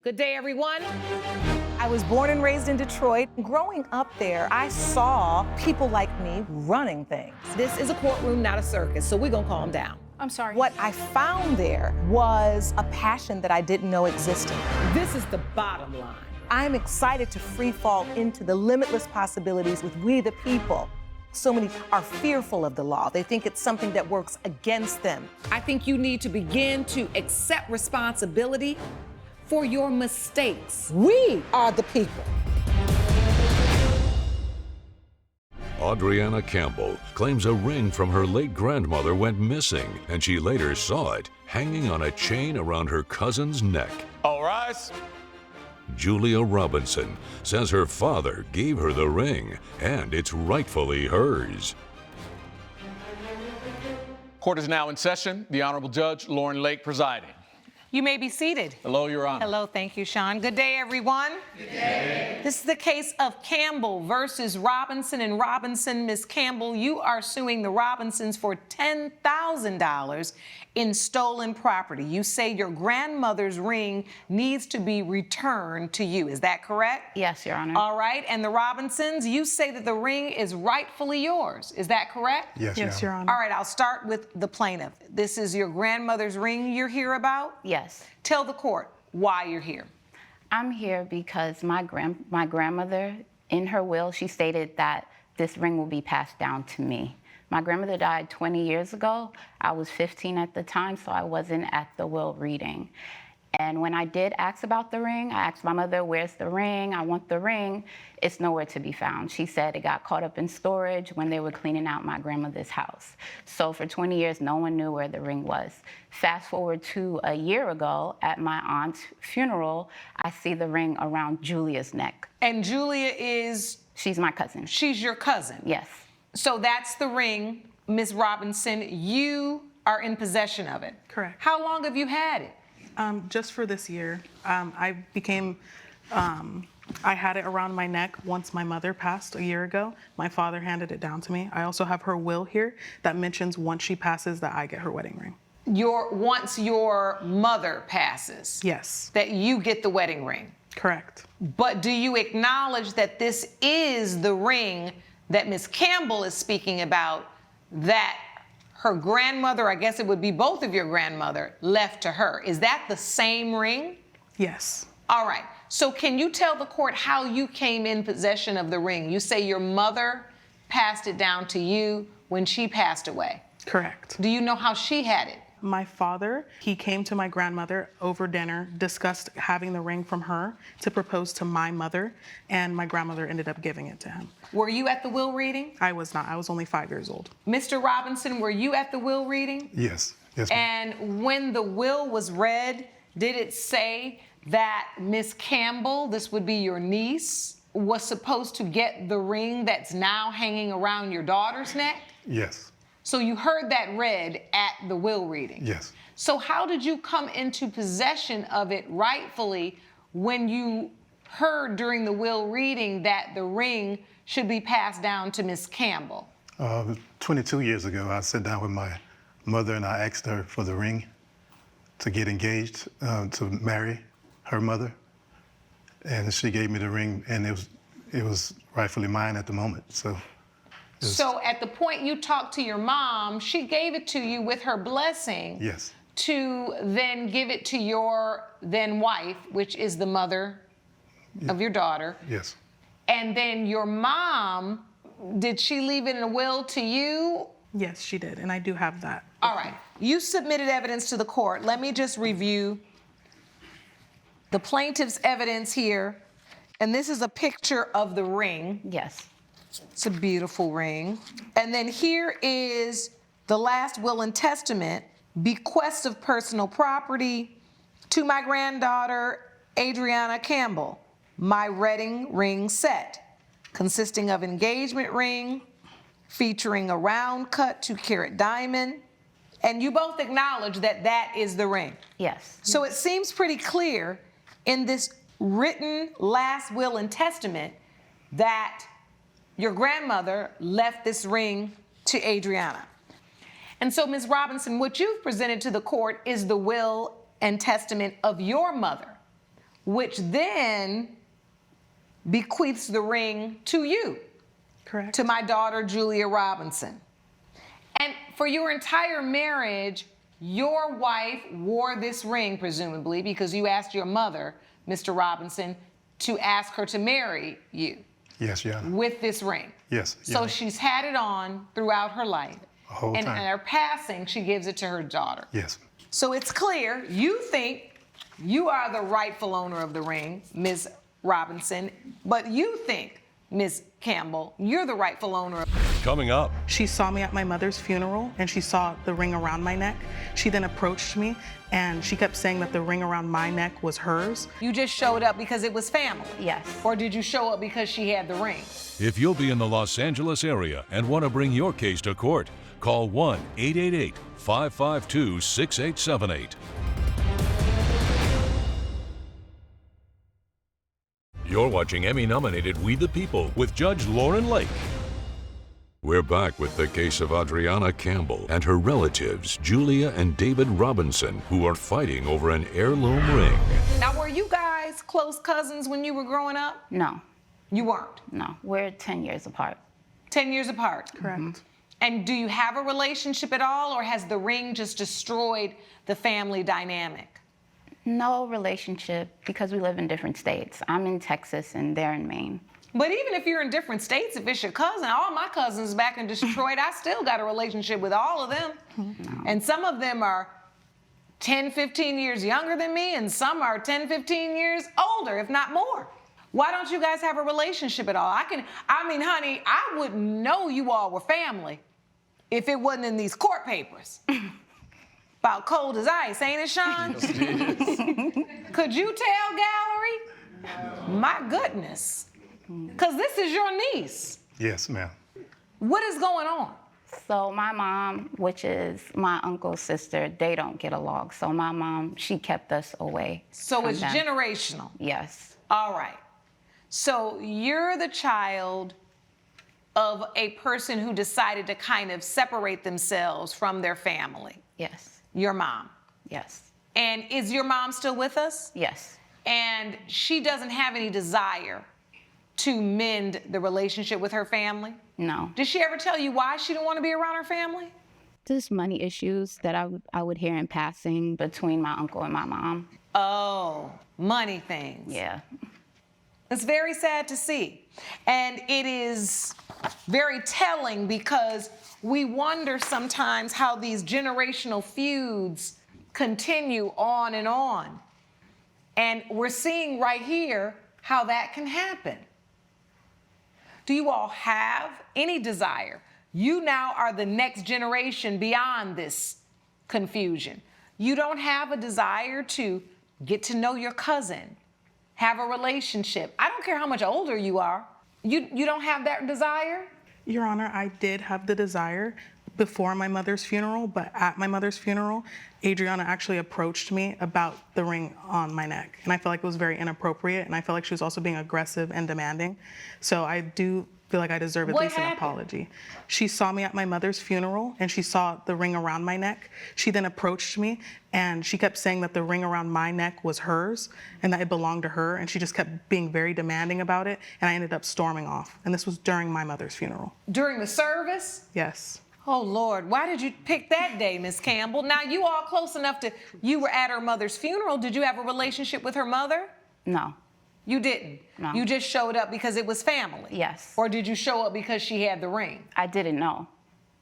Good day, everyone. I was born and raised in Detroit. Growing up there, I saw people like me running things. This is a courtroom, not a circus, so we're gonna calm down. I'm sorry. What I found there was a passion that I didn't know existed. This is the bottom line. I'm excited to free fall into the limitless possibilities with we the people. So many are fearful of the law. They think it's something that works against them. I think you need to begin to accept responsibility for your mistakes. We are the people. Audriana Campbell claims a ring from her late grandmother went missing, and she later saw it hanging on a chain around her cousin's neck. All rise. Julia Robinson says her father gave her the ring, and it's rightfully hers. Court is now in session. The Honorable Judge Lauren Lake presiding. You may be seated. Hello, Your Honor. Hello, thank you, Sean. Good day, everyone. Good day. This is the case of Campbell versus Robinson. And Robinson, Ms. Campbell, you are suing the Robinsons for $10,000 in stolen property. You say your grandmother's ring needs to be returned to you. Is that correct? Yes, Your Honor. All right. And the Robinsons, you say that the ring is rightfully yours. Is that correct? Yes, Your Honor. All right, I'll start with the plaintiff. This is your grandmother's ring you're here about? Yes. Tell the court why you're here. I'm here because my grandmother, in her will, she stated that this ring will be passed down to me. My grandmother died 20 years ago. I was 15 at the time, so I wasn't at the will reading. And when I did ask about the ring, I asked my mother, where's the ring? I want the ring. It's nowhere to be found. She said it got caught up in storage when they were cleaning out my grandmother's house. So for 20 years, no one knew where the ring was. Fast forward to a year ago at my aunt's funeral, I see the ring around Julia's neck. And Julia is? She's my cousin. She's your cousin? Yes. So that's the ring, Ms. Robinson. You are in possession of it? Correct. How long have you had it? Just for this year. I had it around my neck once my mother passed a year ago. My father handed it down to me. I also have her will here that mentions once she passes that I get her wedding ring. Once your mother passes? Yes. That you get the wedding ring? Correct. But do you acknowledge that this is the ring that Ms. Campbell is speaking about, that her grandmother, I guess it would be both of your grandmother, left to her? Is that the same ring? Yes. All right. So can you tell the court how you came in possession of the ring? You say your mother passed it down to you when she passed away. Correct. Do you know how she had it? My father, he came to my grandmother over dinner, discussed having the ring from her to propose to my mother, and my grandmother ended up giving it to him. Were you at the will reading? I was not. I was only 5 years old. Mr. Robinson, were you at the will reading? Yes, yes, ma'am. And when the will was read, did it say that Miss Campbell, this would be your niece, was supposed to get the ring that's now hanging around your daughter's neck? Yes, So you heard that read at the will reading? yes. So how did you come into possession of it rightfully when you heard during the will reading that the ring should be passed down to Miss Campbell? 22 years ago, I sat down with my mother and I asked her for the ring to get engaged, to marry her mother. And she gave me the ring, and it was rightfully mine at the moment. So at the point you talked to your mom, she gave it to you with her blessing. yes, To then give it to your then wife, which is the mother of your daughter. yes, And then your mom, did she leave it in a will to you? Yes, she did, and I do have that. All right. You submitted evidence to the court. Let me just review the plaintiff's evidence here. And this is a picture of the ring. Yes. It's a beautiful ring. And then here is the last will and testament, bequest of personal property to my granddaughter, Audriana Campbell, my wedding ring set, consisting of engagement ring, featuring a round cut 2-carat diamond. And you both acknowledge that that is the ring. Yes. So it seems pretty clear in this written last will and testament that your grandmother left this ring to Audriana. And so, Ms. Robinson, what you've presented to the court is the will and testament of your mother. which then bequeaths the ring to you. Correct. To my daughter, Julia Robinson. And for your entire marriage, your wife wore this ring, presumably, because you asked your mother, Mr. Robinson, to ask her to marry you. Yes, Your Honor. With this ring. Yes. Your So Honor. she's had it on throughout her life. The whole and time. in her passing, she gives it to her daughter. Yes. So it's clear you think you are the rightful owner of the ring, Ms. Robinson, but you think, Ms. Campbell, you're the rightful owner of. Coming up, She saw me at my mother's funeral and she saw the ring around my neck. She then approached me and she kept saying that the ring around my neck was hers. You just showed up because it was family? Yes. Or did you show up because she had the ring? if you'll be in the Los Angeles area and want to bring your case to court, call 1-888-552-6878. You're watching Emmy-nominated We the People with Judge Lauren Lake. We're back with the case of Adriana Campbell and her relatives, Julia and David Robinson, who are fighting over an heirloom ring. Now, were you guys close cousins when you were growing up? No, You weren't. no. We're 10 years apart. 10 years apart. Correct. And do you have a relationship at all, or has the ring just destroyed the family dynamic? No relationship because we live in different states. I'm in Texas and they're in Maine. But even if you're in different states, if it's your cousin, all my cousins back in Detroit, I still got a relationship with all of them. And some of them are 10, 15 years younger than me, and some are 10, 15 years older, if not more. Why don't you guys have a relationship at all? I mean, honey, I wouldn't know you all were family if it wasn't in these court papers. About cold as ice, ain't it, Sean? Could you tell, gallery? My goodness. Because this is your niece. Yes, ma'am. What is going on? So my mom, which is my uncle's sister, they don't get along. So my mom, she kept us away. So from it's them. generational. Yes. All right. So you're the child of a person who decided to kind of separate themselves from their family. Yes. Your mom. Yes. And is your mom still with us? Yes. And she doesn't have any desire to mend the relationship with her family? No. Did she ever tell you why she didn't want to be around her family? Just money issues that I would hear in passing between my uncle and my mom. Oh, money things. Yeah. It's very sad to see. And it is very telling because we wonder sometimes how these generational feuds continue on and on. And we're seeing right here how that can happen. Do you all have any desire? You now are the next generation beyond this confusion. You don't have a desire to get to know your cousin, have a relationship. I don't care how much older you are. You don't have that desire? Your Honor, I did have the desire before my mother's funeral, but at my mother's funeral, Adriana actually approached me about the ring on my neck. And I felt like it was very inappropriate, and I felt like she was also being aggressive and demanding. So I do feel like I deserve at What least an happened? apology. She saw me at my mother's funeral, and she saw the ring around my neck. She then approached me, and she kept saying that the ring around my neck was hers, and that it belonged to her, and she just kept being very demanding about it, and I ended up storming off. And this was during my mother's funeral. During the service? Yes. Oh, Lord, why did you pick that day, Miss Campbell? Now, you all close enough to, you were at her mother's funeral. Did you have a relationship with her mother? No. You didn't? No. You just showed up because it was family? Yes. Or did you show up because she had the ring? I didn't know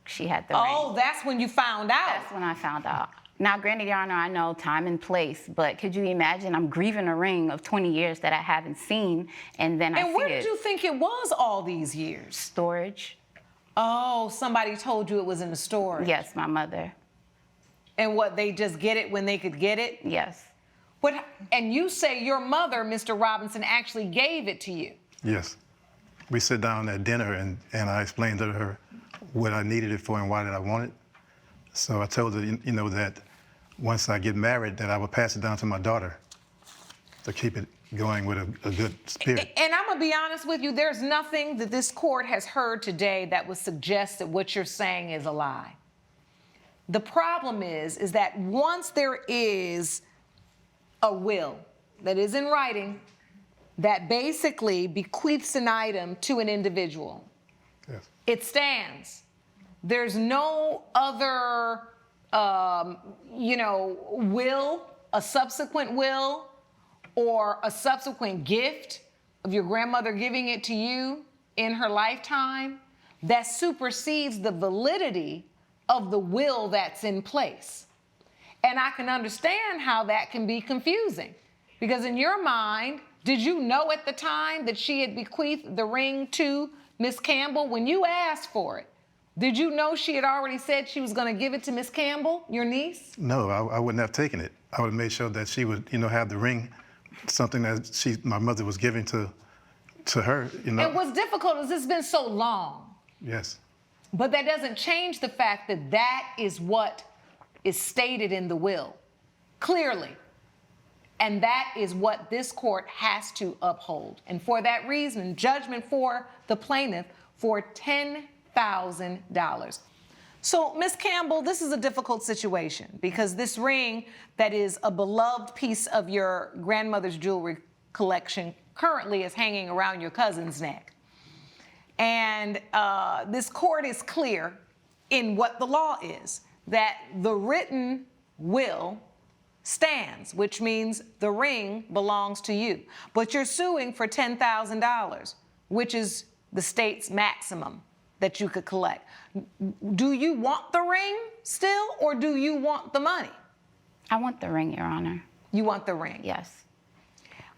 she had the Oh, ring. that's when you found out. That's when I found out. Now, granted, Your Honor, I know time and place, but could you imagine I'm grieving a ring of 20 years that I haven't seen, and then I see And where it. did you think it was all these years? Storage? Oh, somebody told you it was in the storage. Yes, my mother. And what, they just get it when they could get it? Yes. What? And you say your mother, Mr. Robinson, actually gave it to you. Yes. We sit down at dinner and I explained to her what I needed it for and why did I want it. So I told her, you know, that once I get married, that I would pass it down to my daughter to keep it going with a good spirit. And I'm gonna be honest with you, there's nothing that this court has heard today that would suggest that what you're saying is a lie. The problem is that once there is a will, that is in writing that basically bequeaths an item to an individual. Yes. It stands. There's no other, will, a subsequent will, or a subsequent gift of your grandmother giving it to you in her lifetime that supersedes the validity of the will that's in place. And I can understand how that can be confusing, because in your mind, did you know at the time that she had bequeathed the ring to Miss Campbell? When you asked for it, did you know she had already said she was going to give it to Miss Campbell, your niece? No, I wouldn't have taken it. I would have made sure that she would, have the ring, something that my mother was giving to her, And what's difficult is it's been so long. Yes. But that doesn't change the fact that that is what is stated in the will, clearly. And that is what this court has to uphold. And for that reason, judgment for the plaintiff for $10,000. So, Ms. Campbell, this is a difficult situation because this ring that is a beloved piece of your grandmother's jewelry collection currently is hanging around your cousin's neck. And this court is clear in what the law is, that the written will stands, which means the ring belongs to you. But you're suing for $10,000, which is the state's maximum that you could collect. Do you want the ring still, or do you want the money? I want the ring, Your Honor. You want the ring? Yes.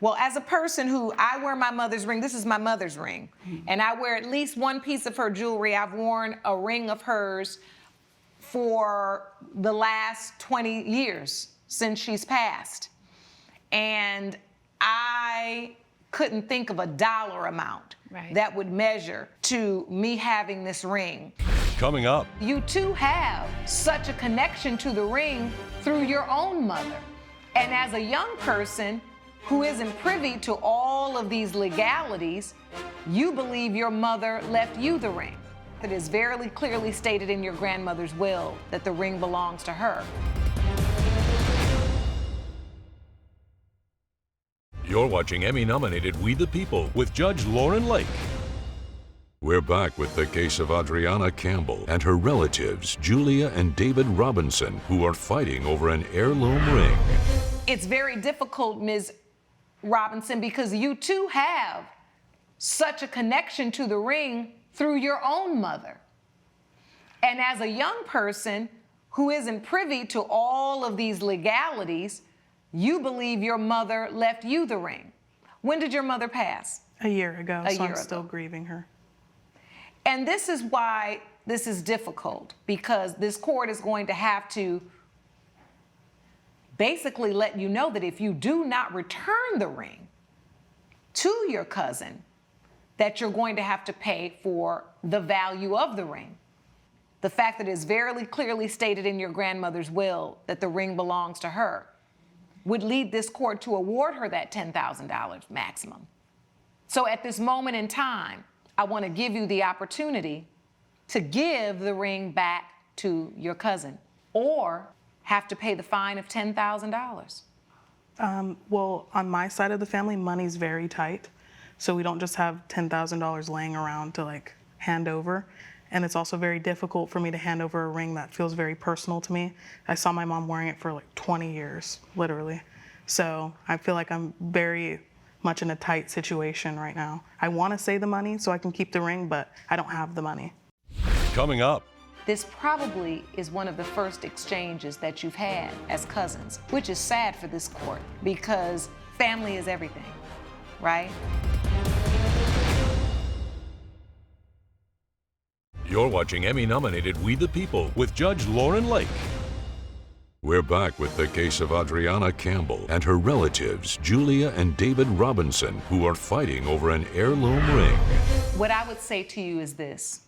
Well, as a person who, I wear my mother's ring, this is my mother's ring, and I wear at least one piece of her jewelry. I've worn a ring of hers for the last 20 years since she's passed. And I couldn't think of a dollar amount that would measure to me having this ring. Coming up. You too have such a connection to the ring through your own mother. And as a young person who isn't privy to all of these legalities, you believe your mother left you the ring. It is very clearly stated in your grandmother's will that the ring belongs to her. You're watching Emmy-nominated We the People with Judge Lauren Lake. We're back with the case of Adriana Campbell and her relatives, Julia and David Robinson, who are fighting over an heirloom ring. It's very difficult, Ms. Robinson, because you too have such a connection to the ring through your own mother. And as a young person who isn't privy to all of these legalities, you believe your mother left you the ring. When did your mother pass? A year ago, A so year I'm still ago. grieving her. And this is why this is difficult, because this court is going to have to basically let you know that if you do not return the ring to your cousin, that you're going to have to pay for the value of the ring. The fact that it's very clearly stated in your grandmother's will that the ring belongs to her would lead this court to award her that $10,000 maximum. So at this moment in time, I want to give you the opportunity to give the ring back to your cousin or have to pay the fine of $10,000. Well, on my side of the family, money's very tight. So we don't just have $10,000 laying around to hand over. And it's also very difficult for me to hand over a ring that feels very personal to me. I saw my mom wearing it for 20 years, literally. So I feel like I'm very much in a tight situation right now. I want to say the money so I can keep the ring, but I don't have the money. Coming up. This probably is one of the first exchanges that you've had as cousins, which is sad for this court because family is everything, right? You're watching Emmy-nominated We the People with Judge Lauren Lake. We're back with the case of Adriana Campbell and her relatives, Julia and David Robinson, who are fighting over an heirloom ring. What I would say to you is this.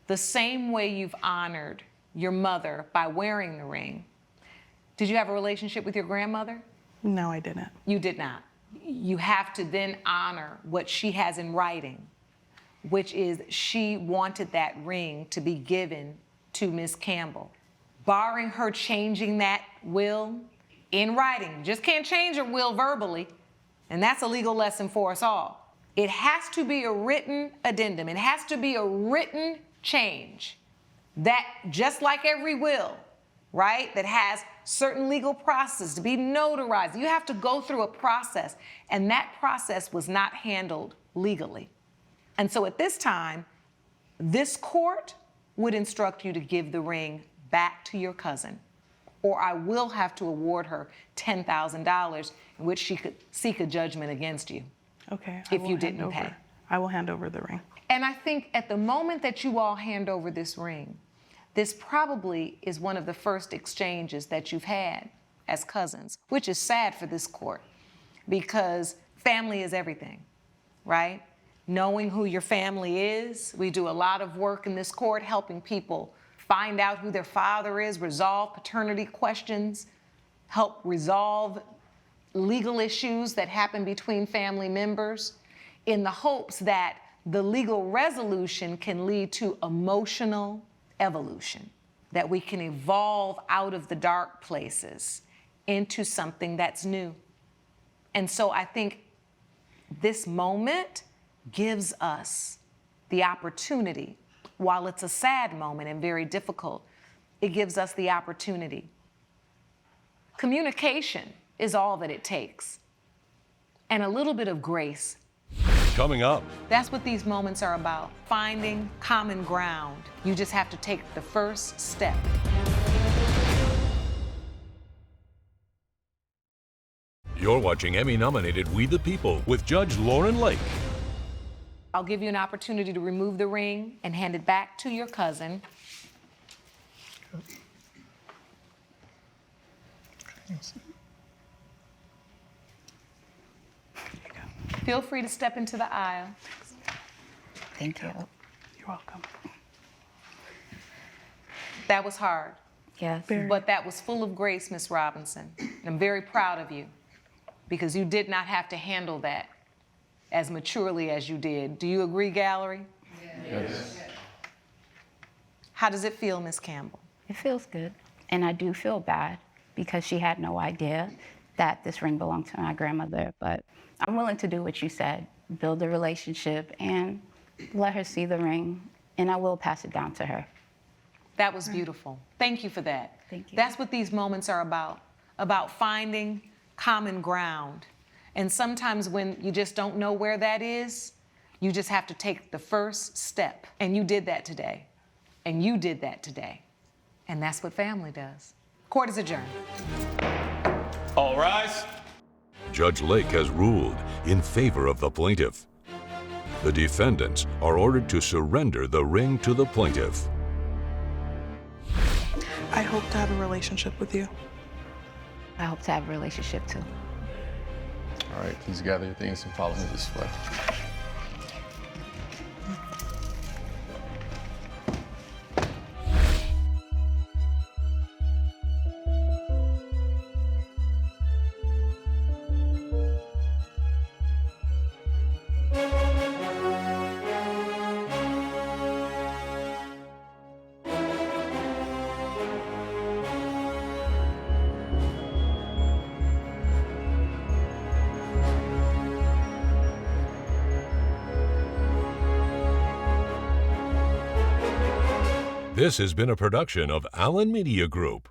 The same way you've honored your mother by wearing the ring, did you have a relationship with your grandmother? No, I didn't. You did not. You have to then honor what she has in writing, which is she wanted that ring to be given to Miss Campbell. Barring her changing that will in writing, you just can't change her will verbally, And that's a legal lesson for us all. It has to be a written addendum. It has to be a written change that, just like every will, right, that has certain legal process to be notarized. You have to go through a process, and that process was not handled legally. And so at this time, this court would instruct you to give the ring back to your cousin, or I will have to award her $10,000 in which she could seek a judgment against you. Okay. If you didn't pay. I will hand over the ring. And I think at the moment that you all hand over this ring, this probably is one of the first exchanges that you've had as cousins, which is sad for this court because family is everything, right? Knowing who your family is. We do a lot of work in this court helping people find out who their father is, resolve paternity questions, help resolve legal issues that happen between family members in the hopes that the legal resolution can lead to emotional evolution, that we can evolve out of the dark places into something that's new. And so I think this moment gives us the opportunity, while it's a sad moment and very difficult, it gives us the opportunity. Communication is all that it takes, and a little bit of grace. Coming up, That's what these moments are about, finding common ground. You just have to take the first step. you're watching Emmy-nominated We the People with Judge Lauren Lake. I'll give you an opportunity to remove the ring and hand it back to your cousin. Feel free to step into the aisle. Thank you. You're welcome. That was hard, Yes. but that was full of grace, Miss Robinson. I'm very proud of you because you did not have to handle that as maturely as you did. Do you agree, gallery? Yes. How does it feel, Miss Campbell? It feels good. And I do feel bad because she had no idea that this ring belonged to my grandmother. But I'm willing to do what you said, build a relationship and let her see the ring, and I will pass it down to her. That was beautiful. Thank you for that. Thank you. That's what these moments are about finding common ground. And sometimes when you just don't know where that is, you just have to take the first step. And you did that today. And you did that today. And that's what family does. Court is adjourned. All rise. Judge Lake has ruled in favor of the plaintiff. The defendants are ordered to surrender the ring to the plaintiff. I hope to have a relationship with you. I hope to have a relationship too. All right, please gather your things and follow me this way. This has been a production of Allen Media Group.